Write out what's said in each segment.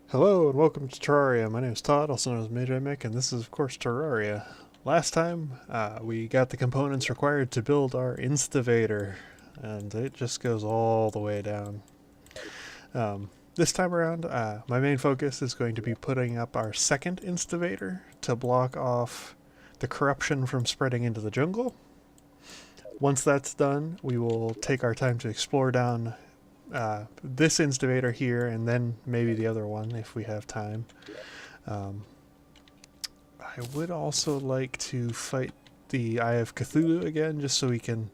Hello and welcome to Terraria. My name is Todd, also known as Mick, and this is of course Terraria. Last time, we got the components required to build our Instavator, and it just goes all the way down. This time around, my main focus is going to be putting up our second Instavator to block off the corruption from spreading into the jungle. Once that's done, we will take our time to explore down this instavator here, and then maybe the other one if we have time. I would also like to fight the Eye of Cthulhu again, just so we can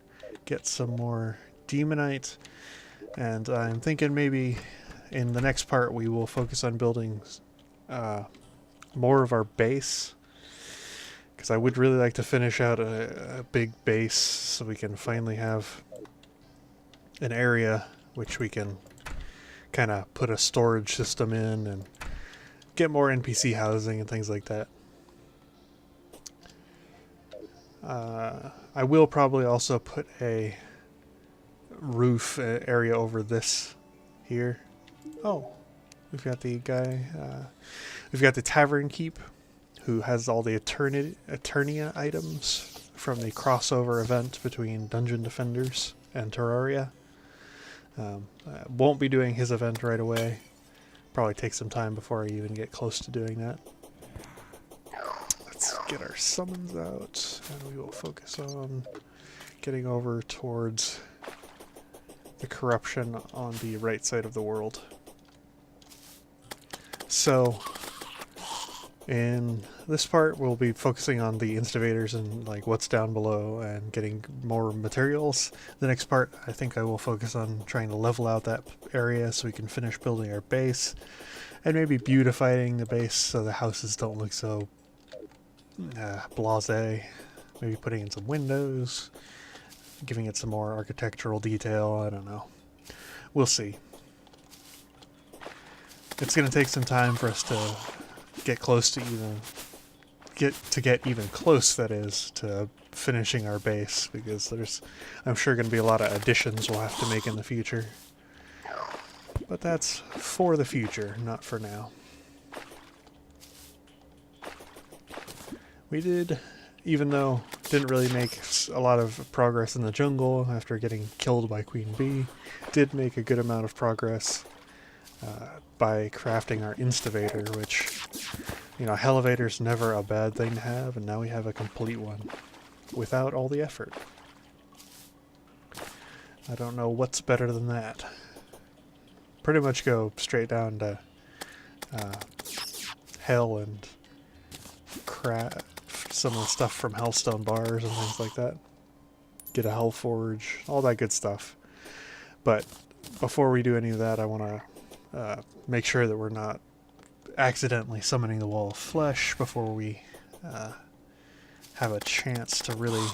get some more demonite. And I'm thinking maybe in the next part we will focus on building more of our base, because I would really like to finish out a big base so we can finally have an area which we can kind of put a storage system in and get more NPC housing and things like that. I will probably also put a roof area over this here. Oh, we've got the guy, we've got the Tavern Keep, who has all the Eternia items from the crossover event between Dungeon Defenders and Terraria. Won't be doing his event right away. Probably take some time before I even get close to doing that. Let's get our summons out, and we will focus on getting over towards the corruption on the right side of the world. So, in this part, we'll be focusing on the instivators and like what's down below and getting more materials. The next part, I think I will focus on trying to level out that area so we can finish building our base, and maybe beautifying the base so the houses don't look so blasé. Maybe putting in some windows, giving it some more architectural detail. I don't know. We'll see. It's going to take some time for us to get close to get even close, that is, to finishing our base, because there's, I'm sure, going to be a lot of additions we'll have to make in the future. But that's for the future, not for now. We did, even though didn't really make a lot of progress in the jungle after getting killed by Queen Bee, did make a good amount of progress by crafting our Instavator, which, you know, Elevator's never a bad thing to have, and now we have a complete one without all the effort. I don't know what's better than that. Pretty much go straight down to hell and craft some of the stuff from Hellstone bars and things like that. Get a Hell Forge, all that good stuff. But before we do any of that, I want to make sure that we're not accidentally summoning the Wall of Flesh before we have a chance to really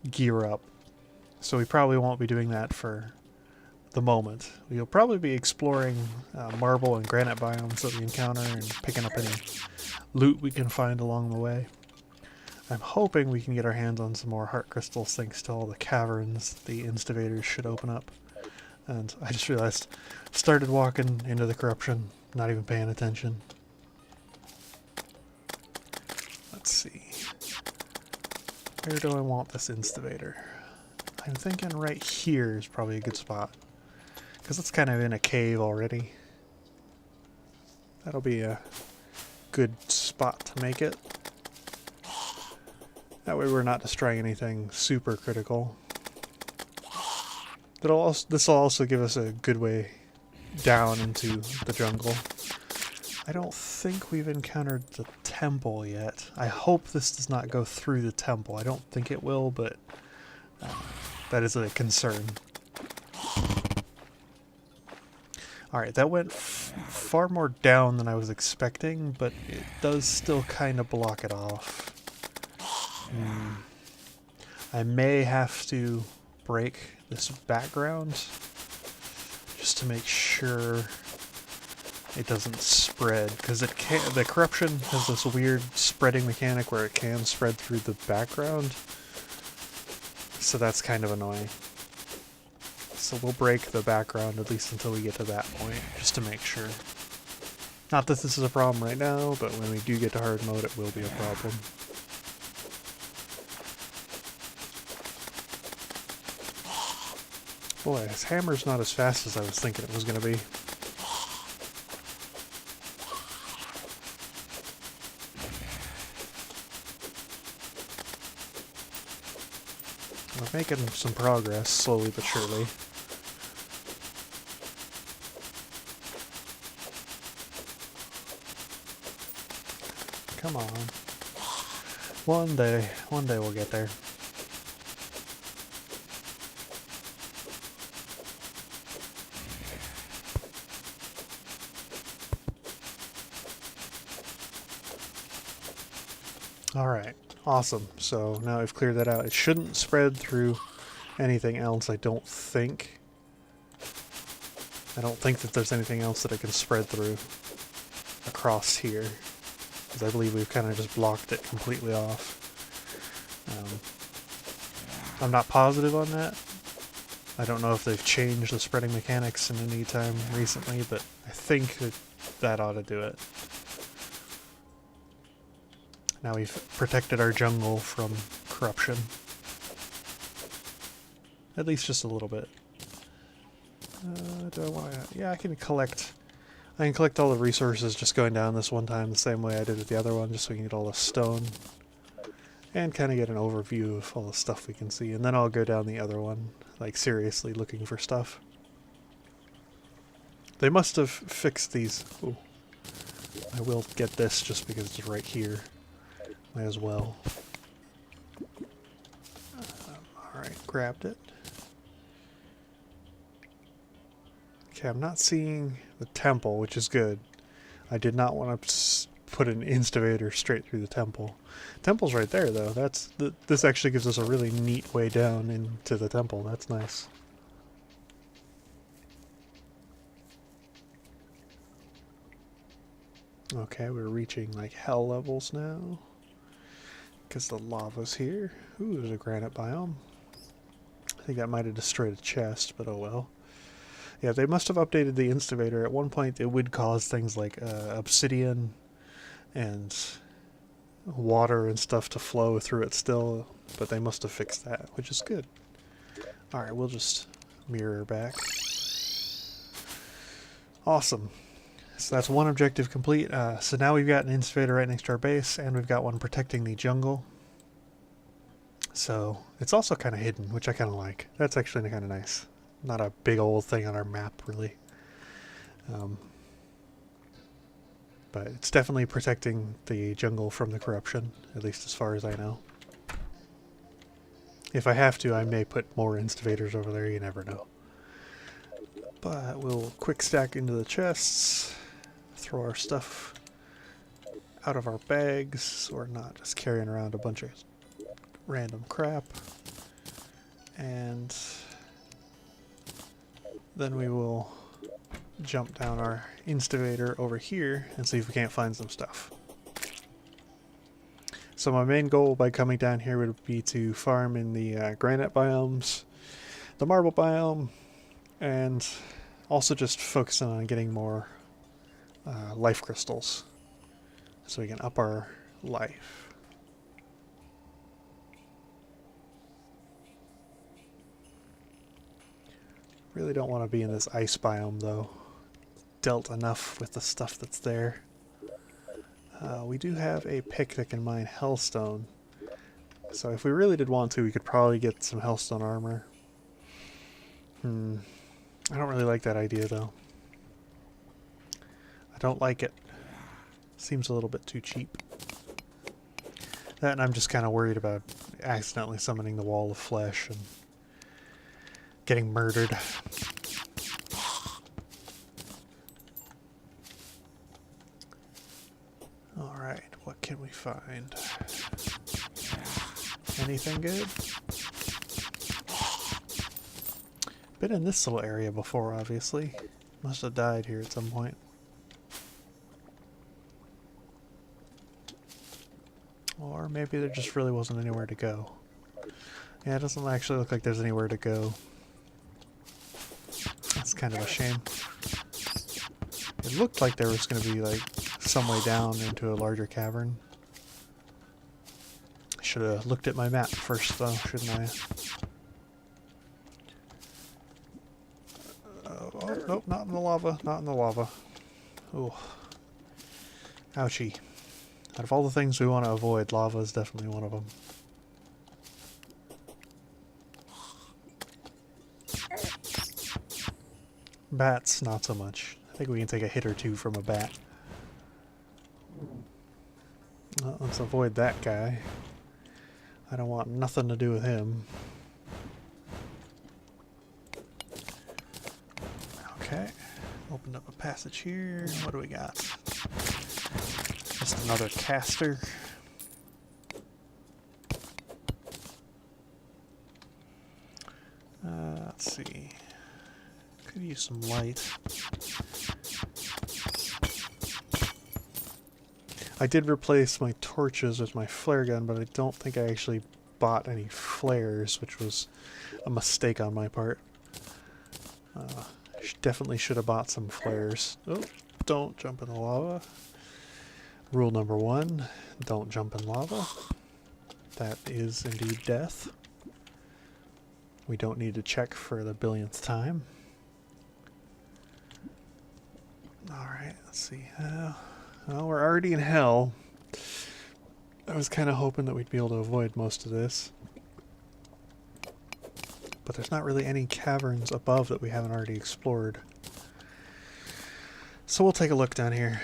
gear up. So we probably won't be doing that for the moment. We'll probably be exploring marble and granite biomes that we encounter and picking up any loot we can find along the way. I'm hoping we can get our hands on some more heart crystals thanks to all the caverns the instivators should open up. And I just realized, started walking into the corruption, not even paying attention. Let's see. Where do I want this instavator? I'm thinking right here is probably a good spot, because it's kind of in a cave already. That'll be a good spot to make it. That way we're not destroying anything super critical. This will also give us a good way down into the jungle. I don't think we've encountered the temple yet. I hope this does not go through the temple. I don't think it will, but that is a concern. Alright, that went far more down than I was expecting, but it does still kind of block it off. I may have to break this background just to make sure it doesn't spread, because the corruption has this weird spreading mechanic where it can spread through the background, so that's kind of annoying. So we'll break the background at least until we get to that point, just to make sure. Not that this is a problem right now, but when we do get to hard mode, it will be a problem. Boy, his hammer's not as fast as I was thinking it was going to be. We're making some progress, slowly but surely. Come on. One day we'll get there. Alright, awesome. So now I've cleared that out. It shouldn't spread through anything else, I don't think. I don't think that there's anything else that it can spread through across here, because I believe we've kind of just blocked it completely off. I'm not positive on that. I don't know if they've changed the spreading mechanics in any time recently, but I think that ought to do it. Now we've protected our jungle from corruption. At least just a little bit. Do I want to... Yeah, I can collect all the resources just going down this one time the same way I did with the other one, just so we can get all the stone. And kind of get an overview of all the stuff we can see. And then I'll go down the other one, like seriously looking for stuff. They must have fixed these. Ooh. I will get this just because it's right here. Might as well. Alright, grabbed it. Okay, I'm not seeing the temple, which is good. I did not want to put an instivator straight through the temple. Temple's right there, though. This actually gives us a really neat way down into the temple. That's nice. Okay, we're reaching like hell levels now. Because the lava's here. Ooh, there's a granite biome. I think that might have destroyed a chest, but oh well. Yeah, they must have updated the instivator. At one point it would cause things like obsidian and water and stuff to flow through it still, but they must have fixed that, which is good. Alright, we'll just mirror back. Awesome. So that's one objective complete. So now we've got an instivator right next to our base, and we've got one protecting the jungle. So it's also kind of hidden, which I kind of like. That's actually kind of nice. Not a big old thing on our map, really. But it's definitely protecting the jungle from the corruption, at least as far as I know. If I have to, I may put more instivators over there, you never know. But we'll quick stack into the chests, throw our stuff out of our bags so we're not just carrying around a bunch of random crap. And then we will jump down our instivator over here and see if we can't find some stuff. So my main goal by coming down here would be to farm in the granite biomes, the marble biome, and also just focusing on getting more life crystals so we can up our life. Really don't want to be in this ice biome though. Dealt enough with the stuff that's there. We do have a pick that can mine hellstone. So if we really did want to, we could probably get some hellstone armor. I don't really like that idea though. I don't like it. Seems a little bit too cheap. That, and I'm just kind of worried about accidentally summoning the wall of flesh and getting murdered. Alright, what can we find? Anything good? Been in this little area before, obviously. Must have died here at some point. Or maybe there just really wasn't anywhere to go. Yeah, it doesn't actually look like there's anywhere to go. That's kind of a shame. It looked like there was going to be like some way down into a larger cavern. I should have looked at my map first though, shouldn't I? Oh, nope, not in the lava, not in the lava. Ooh. Ouchie. Out of all the things we want to avoid, lava is definitely one of them. Bats, not so much. I think we can take a hit or two from a bat. Well, let's avoid that guy. I don't want nothing to do with him. Okay. Opened up a passage here. What do we got? Just another caster. Let's see. Could use some light. I did replace my torches with my flare gun, but I don't think I actually bought any flares, which was a mistake on my part. Definitely should have bought some flares. Oh, don't jump in the lava. Rule number 1, don't jump in lava. That is indeed death. We don't need to check for the billionth time. Alright, let's see. Well, we're already in hell. I was kind of hoping that we'd be able to avoid most of this. But there's not really any caverns above that we haven't already explored. So we'll take a look down here.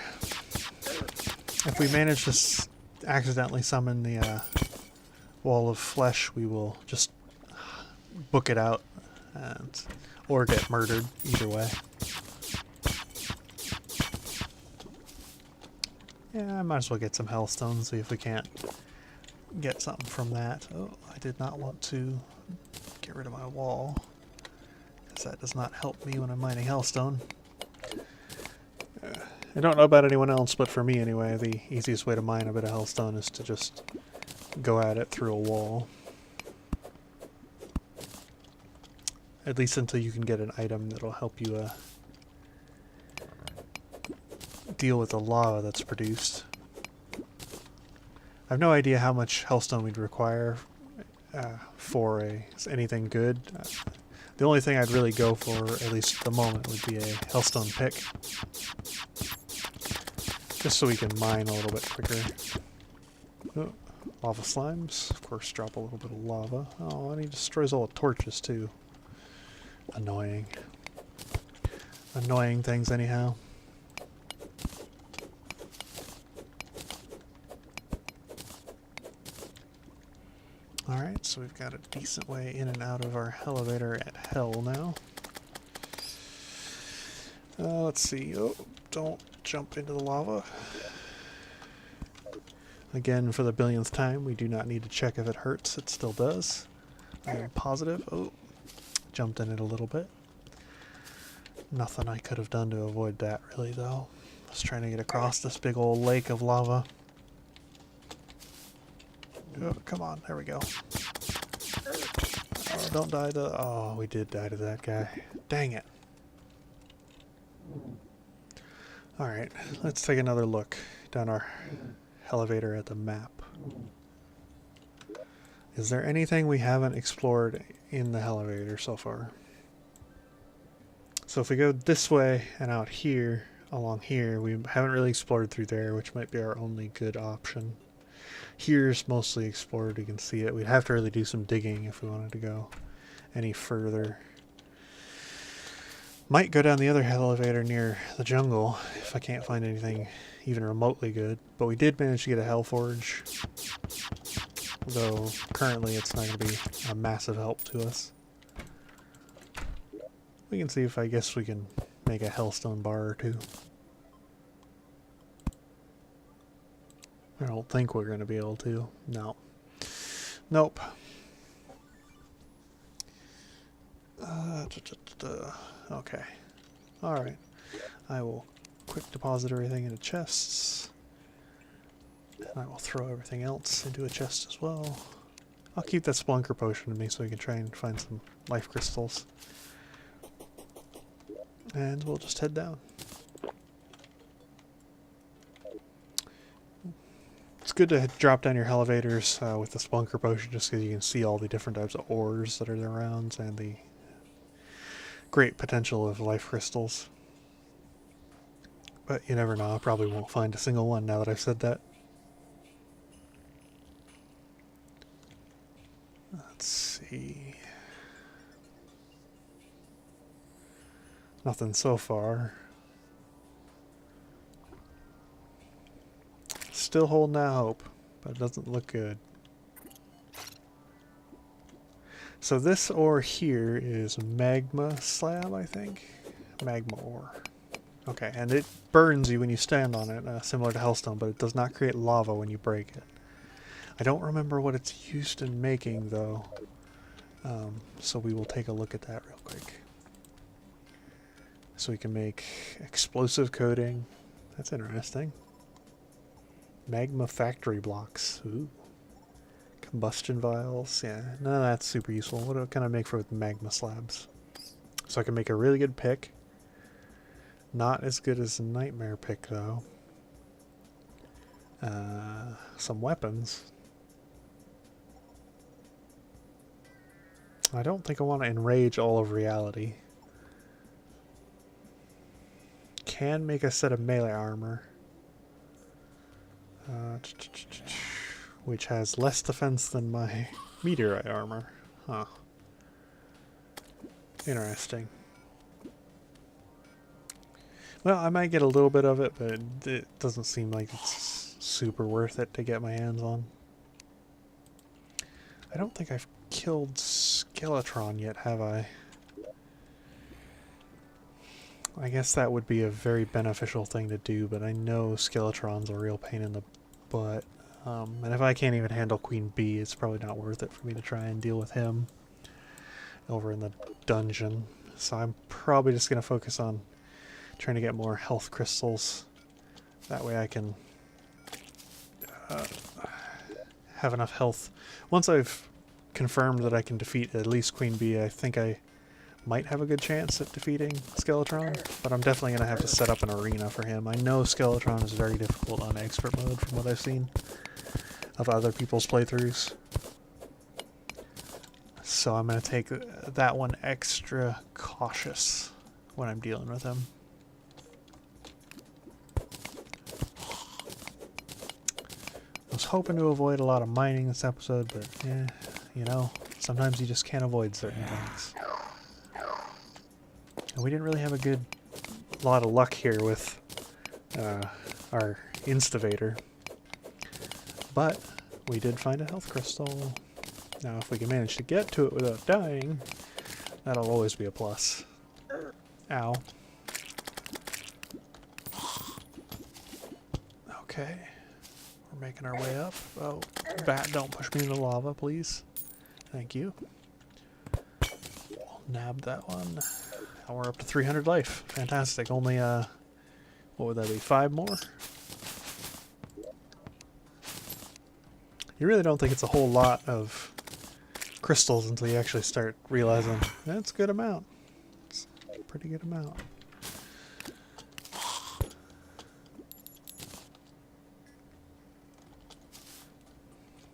If we manage to accidentally summon the wall of flesh, we will just book it out and or get murdered, either way. Yeah, I might as well get some hellstone, see if we can't get something from that. Oh, I did not want to get rid of my wall, because that does not help me when I'm mining hellstone. I don't know about anyone else, but for me anyway, the easiest way to mine a bit of hellstone is to just go at it through a wall. At least until you can get an item that'll help you deal with the lava that's produced. I have no idea how much hellstone we'd require for anything good. The only thing I'd really go for, at least at the moment, would be a hellstone pick. Just so we can mine a little bit quicker. Oh, lava slimes, of course, drop a little bit of lava. Oh, and he destroys all the torches too. Annoying. Annoying things anyhow. Alright, so we've got a decent way in and out of our elevator at hell now. Let's see. Oh, don't jump into the lava. Again, for the billionth time, we do not need to check if it hurts. It still does. I am positive. Oh, jumped in it a little bit. Nothing I could have done to avoid that, really, though. I was trying to get across this big old lake of lava. Oh, come on, there we go. Oh, don't die to... Oh, we did die to that guy. Dang it. Alright, let's take another look down our elevator at the map. Is there anything we haven't explored in the elevator so far? So if we go this way and out here, along here, we haven't really explored through there, which might be our only good option. Here's mostly explored, you can see it. We'd have to really do some digging if we wanted to go any further. Might go down the other elevator near the jungle if I can't find anything even remotely good. But we did manage to get a hell forge, though currently it's not going to be a massive help to us. We can see if I guess we can make a hellstone bar or two. I don't think we're going to be able to. No. Nope. Okay. Alright. I will quick deposit everything into chests. And I will throw everything else into a chest as well. I'll keep that Spelunker potion with me so we can try and find some life crystals. And we'll just head down. good to drop down your elevators with the Spelunker potion just because you can see all the different types of ores that are around and the great potential of life crystals. But you never know, I probably won't find a single one now that I've said that. Let's see. Nothing so far. Still holding out hope, but it doesn't look good. So this ore here is magma slab, I think. Magma ore. Okay, and it burns you when you stand on it, similar to hellstone, but it does not create lava when you break it. I don't remember what it's used in making, though. So we will take a look at that real quick. So we can make explosive coating. That's interesting. Magma factory blocks. Ooh. Combustion vials. Yeah, none of that's super useful. What can I make for with magma slabs? So I can make a really good pick. Not as good as a nightmare pick, though. Some weapons. I don't think I want to enrage all of reality. Can make a set of melee armor. Which has less defense than my meteorite armor. Huh. Interesting. Well, I might get a little bit of it, but it doesn't seem like it's super worth it to get my hands on. I don't think I've killed Skeletron yet, have I? I guess that would be a very beneficial thing to do, but I know Skeletron's a real pain in the butt. And if I can't even handle Queen Bee, it's probably not worth it for me to try and deal with him over in the dungeon. So I'm probably just going to focus on trying to get more health crystals. That way I can have enough health. Once I've confirmed that I can defeat at least Queen Bee, I think I might have a good chance at defeating Skeletron, but I'm definitely going to have to set up an arena for him. I know Skeletron is very difficult on expert mode from what I've seen of other people's playthroughs. So I'm going to take that one extra cautious when I'm dealing with him. I was hoping to avoid a lot of mining this episode, but yeah, you know, sometimes you just can't avoid certain things. And we didn't really have a lot of luck here with our Instavator. But we did find a health crystal. Now if we can manage to get to it without dying, that'll always be a plus. Ow. Okay. We're making our way up. Oh, bat, don't push me in the lava, please. Thank you. We'll nab that one. Now we're up to 300 life. Fantastic. Only, what would that be, 5 more? You really don't think it's a whole lot of crystals until you actually start realizing that's a good amount. It's a pretty good amount.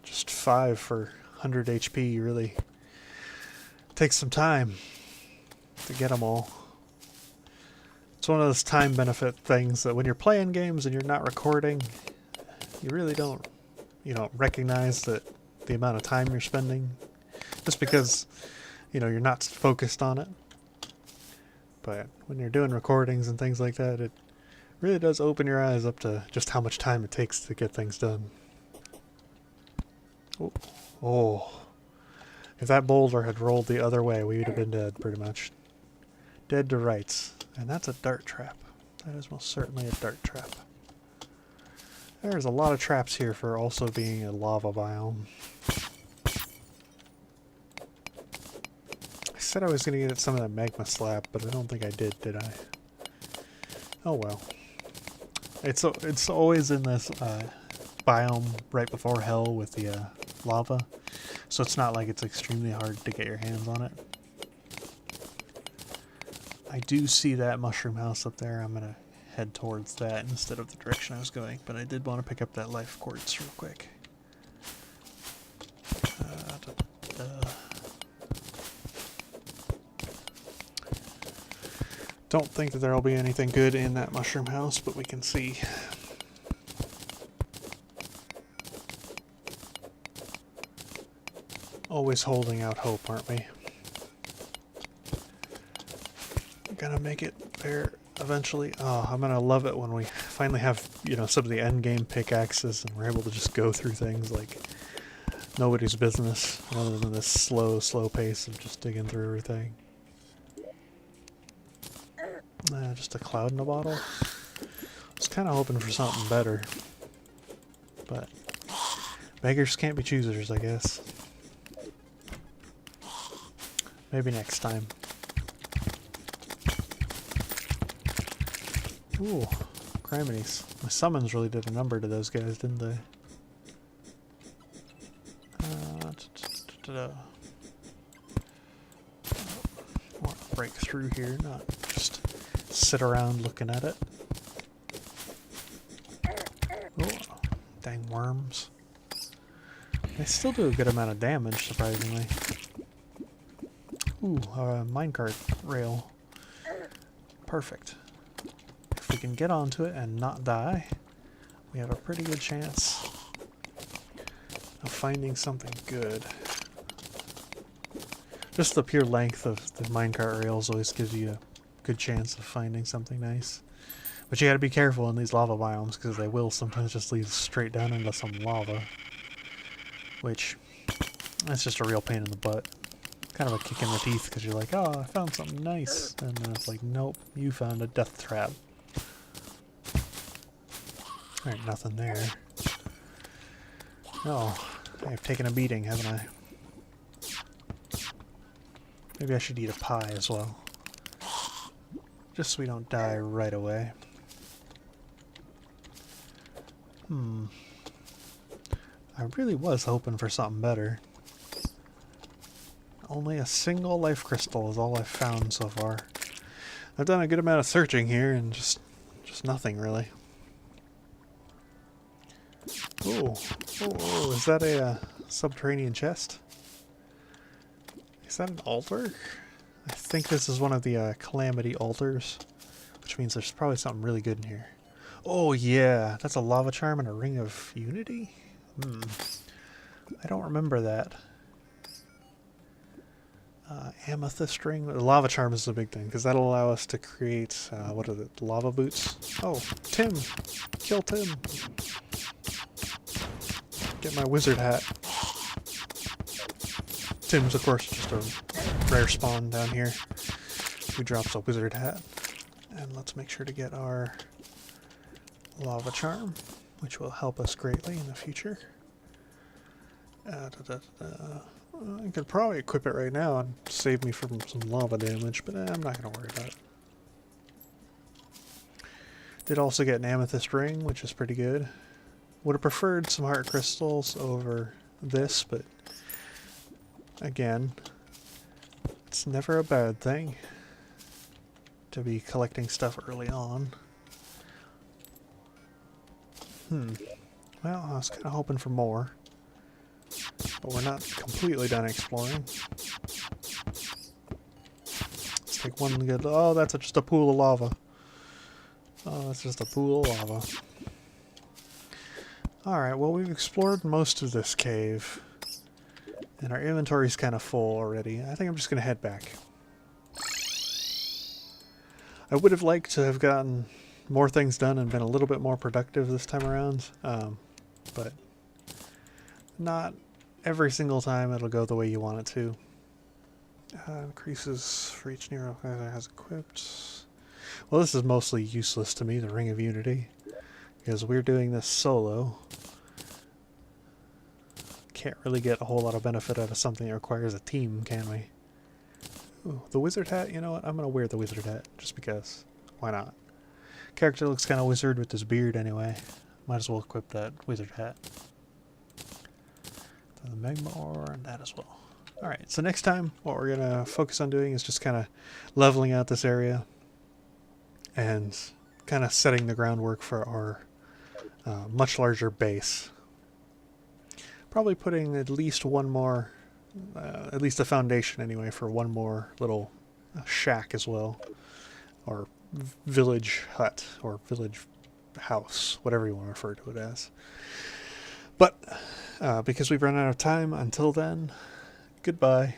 Just 5 for 100 HP really takes some time to get them all. It's one of those time benefit things that when you're playing games and you're not recording, you really don't, you know, recognize that the amount of time you're spending just because, you know, you're not focused on it. But when you're doing recordings and things like that, it really does open your eyes up to just how much time it takes to get things done. Oh, oh. If that boulder had rolled the other way, we would have been dead, pretty much. Dead to rights. And that's a dart trap. That is most certainly a dart trap. There's a lot of traps here for also being a lava biome. I said I was going to get some of that magma slab, but I don't think I did I? Oh well. It's always in this biome right before hell with the lava, so it's not like it's extremely hard to get your hands on it. I do see that mushroom house up there. I'm going to head towards that instead of the direction I was going, but I did want to pick up that life quartz real quick. Don't think that there'll be anything good in that mushroom house, but we can see. Always holding out hope, aren't we? Gonna make it there eventually. Oh, I'm gonna love it when we finally have, you know, some of the end game pickaxes and we're able to just go through things like nobody's business, rather than this slow pace of just digging through everything. Just a cloud in a bottle. I was kind of hoping for something better, but beggars can't be choosers, I guess. Maybe next time. Ooh, criminies. My summons really did a number to those guys, didn't they? Want to break through here, not just sit around looking at it. Oh, dang worms. They still do a good amount of damage, surprisingly. Ooh, minecart rail. Perfect. If we can get onto it and not die, we have a pretty good chance of finding something good. Just the pure length of the minecart rails always gives you a good chance of finding something nice. But you gotta be careful in these lava biomes, because they will sometimes just lead straight down into some lava. Which, that's just a real pain in the butt. Kind of a kick in the teeth, because you're like, oh, I found something nice. And then it's like, nope, you found a death trap. There ain't nothing there. Oh, I've taken a beating, haven't I? Maybe I should eat a pie as well. Just so we don't die right away. I really was hoping for something better. Only a single life crystal is all I've found so far. I've done a good amount of searching here and just nothing really. Oh, is that a subterranean chest? Is that an altar? I think this is one of the calamity altars, which means there's probably something really good in here. Oh yeah, that's a lava charm and a ring of unity? I don't remember that. Amethyst ring. The lava charm is the big thing, because that'll allow us to create, what are the lava boots? Oh, Tim! Kill Tim! Get my wizard hat. Tim's, of course, just a rare spawn down here who drops a wizard hat. And let's make sure to get our lava charm, which will help us greatly in the future. I could probably equip it right now and save me from some lava damage, but I'm not going to worry about it. Did also get an amethyst ring, which is pretty good. Would have preferred some heart crystals over this, but again, it's never a bad thing to be collecting stuff early on. Well, I was kind of hoping for more. But we're not completely done exploring. Let's take one good... Oh, that's just a pool of lava. Oh, that's just a pool of lava. Alright, well, we've explored most of this cave. And our inventory's kind of full already. I think I'm just going to head back. I would have liked to have gotten more things done and been a little bit more productive this time around. But not every single time it'll go the way you want it to. Increases for each Nero has equipped. Well, this is mostly useless to me, the Ring of Unity, because we're doing this solo. Can't really get a whole lot of benefit out of something that requires a team, can we? Ooh, the wizard hat, you know what? I'm going to wear the wizard hat, just because. Why not? Character looks kind of wizard with his beard anyway. Might as well equip that wizard hat. The magma ore and that as well. Alright, so next time what we're going to focus on doing is just kind of leveling out this area and kind of setting the groundwork for our much larger base. Probably putting at least one more, at least a foundation anyway, for one more little shack as well, or village hut, or village house, whatever you want to refer to it as. But because we've run out of time, until then, goodbye.